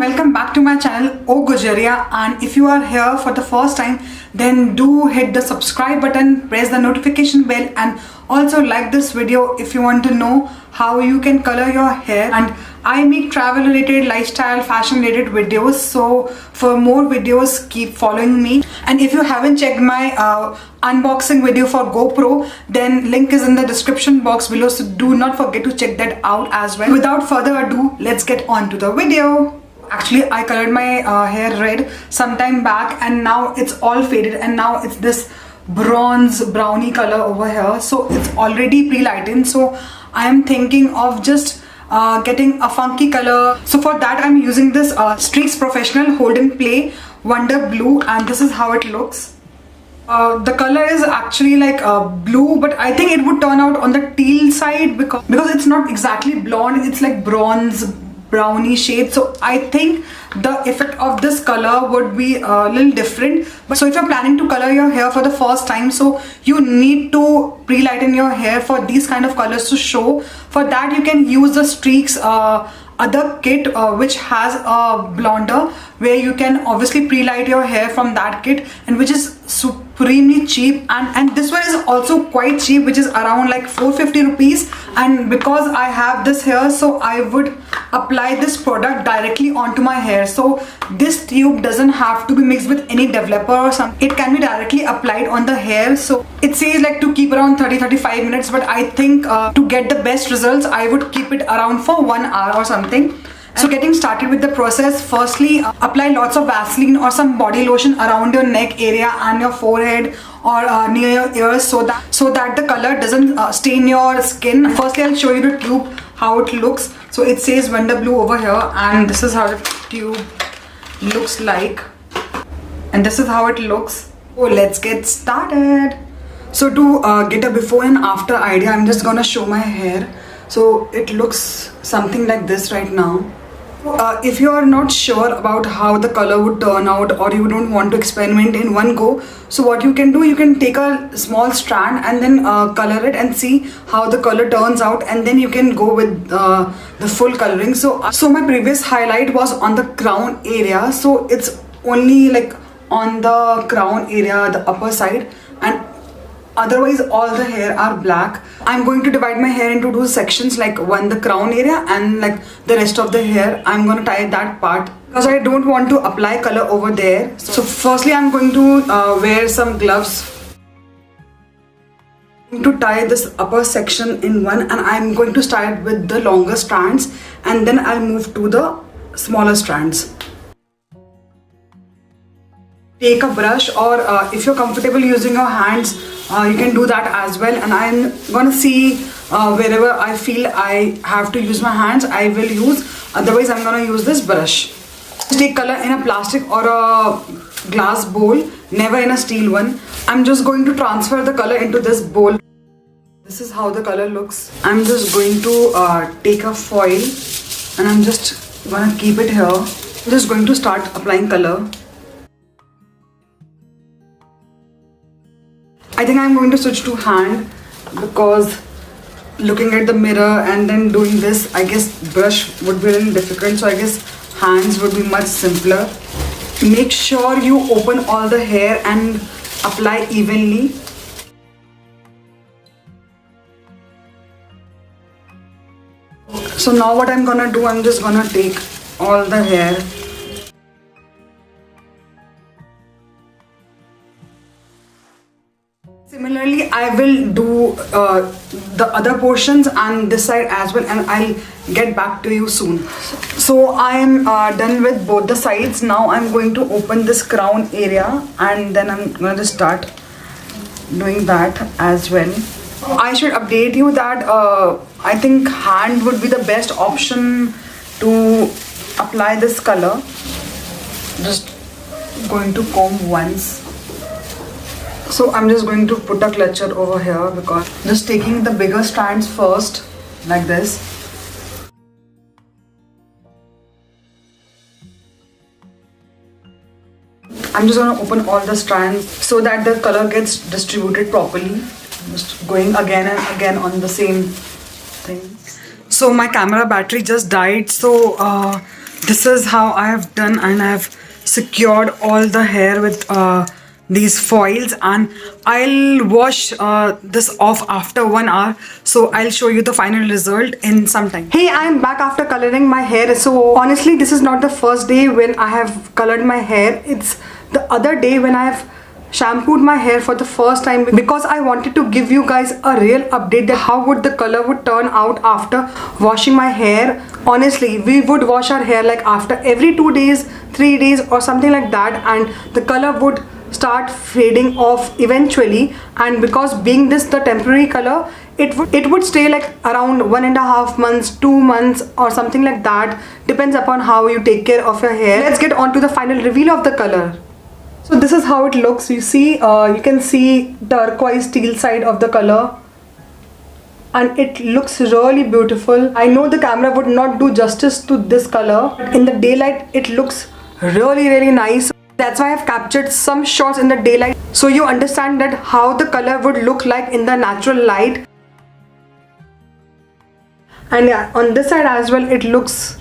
welcome back to my channel O Gujaria, and if you are here for the first time, then do hit the subscribe button, press the notification bell, and also like this video if you want to know how you can color your hair. And I make travel related, lifestyle, fashion related videos, so for more videos keep following me. And if you haven't checked my unboxing video for GoPro, then link is in the description box below, so do not forget to check that out as well. Without further ado, let's get on to the video. Actually, I colored my hair red sometime back, and now it's all faded, and now it's this bronze brownie color over here, so it's already pre-lightened. So I am thinking of just getting a funky color. So for that I'm using this Streaks Professional Hold and Play Wonder Blue, and this is how it looks. The color is actually like blue, but I think it would turn out on the teal side because it's not exactly blonde, it's like bronze brownie shade. So I think the effect of this color would be a little different. But so if you're planning to color your hair for the first time, so you need to pre-lighten your hair for these kind of colors to show. For that you can use the Streaks other kit which has a blonder, where you can obviously pre-light your hair from that kit, and which is supremely cheap, and this one is also quite cheap, which is around like 450 rupees. And because I have this here, so I would apply this product directly onto my hair. So this tube doesn't have to be mixed with any developer or something, it can be directly applied on the hair. So it says like to keep around 30-35 minutes, but I think to get the best results I would keep it around for 1 hour or something. So getting started with the process, firstly apply lots of Vaseline or some body lotion around your neck area and your forehead or near your ears, so that the color doesn't stain your skin. Firstly I'll show you the tube, how it looks. So it says Wonder Blue over here, and this is how the tube looks like, and this is how it looks. So let's get started. So to get a before and after idea, I'm just gonna show my hair. So it looks something like this right now. If you are not sure about how the color would turn out, or you don't want to experiment in one go, so what you can do, you can take a small strand and then color it and see how the color turns out, and then you can go with the full coloring. So my previous highlight was on the crown area, so it's only like on the crown area, the upper side, and otherwise all the hair are black. I'm going to divide my hair into two sections, like one the crown area and like the rest of the hair I'm going to tie that part, because I don't want to apply color over there. So firstly I'm going to wear some gloves to tie this upper section in one, and I'm going to start with the longer strands and then I'll move to the smaller strands. Take a brush, or if you're comfortable using your hands, you can do that as well. And I'm gonna see wherever I feel I have to use my hands, I will use. Otherwise I'm gonna use this brush. Take color in a plastic or a glass bowl, never in a steel one. I'm just going to transfer the color into this bowl. This is how the color looks. I'm just going to take a foil and I'm just gonna keep it here. I'm just going to start applying color. I think I'm going to switch to hand, because looking at the mirror and then doing this, I guess brush would be a little difficult, so I guess hands would be much simpler. Make sure you open all the hair and apply evenly. So now what I'm gonna do, I'm just gonna take all the hair. Similarly, I will do the other portions and this side as well, and I'll get back to you soon. So I am done with both the sides. Now I'm going to open this crown area, and then I'm going to start doing that as well. I should update you that I think hand would be the best option to apply this color. Just going to comb once. So I'm just going to put a clutcher over here, because just taking the bigger strands first, like this. I'm just going to open all the strands so that the color gets distributed properly. Just going again and again on the same thing. So my camera battery just died, so this is how I have done, and I have secured all the hair with these foils, and I'll wash this off after 1 hour, so I'll show you the final result in some time. Hey, I'm back after coloring my hair. So honestly, this is not the first day when I have colored my hair. It's the other day when I have shampooed my hair for the first time, because I wanted to give you guys a real update that how would the color would turn out after washing my hair. Honestly, we would wash our hair like after every 2 days, 3 days or something like that, and the color would start fading off eventually. And because being this the temporary color, it would stay like around 1.5 months, 2 months or something like that, depends upon how you take care of your hair. Let's get on to the final reveal of the color. So this is how it looks. You see, you can see turquoise teal side of the color, and it looks really beautiful. I know the camera would not do justice to this color, but in the daylight it looks really nice. That's why I've captured some shots in the daylight, so you understand that how the color would look like in the natural light. And yeah, on this side as well, it looks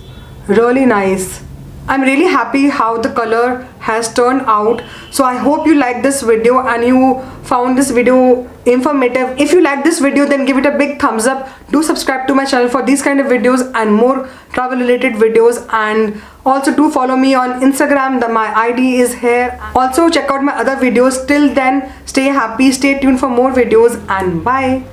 really nice. I'm really happy how the color has turned out. So I hope you liked this video and you found this video informative. If you like this video, then give it a big thumbs up. Do subscribe to my channel for these kind of videos and more travel related videos, and also do follow me on Instagram. My ID is here. Also check out my other videos. Till then, stay happy, stay tuned for more videos, and bye.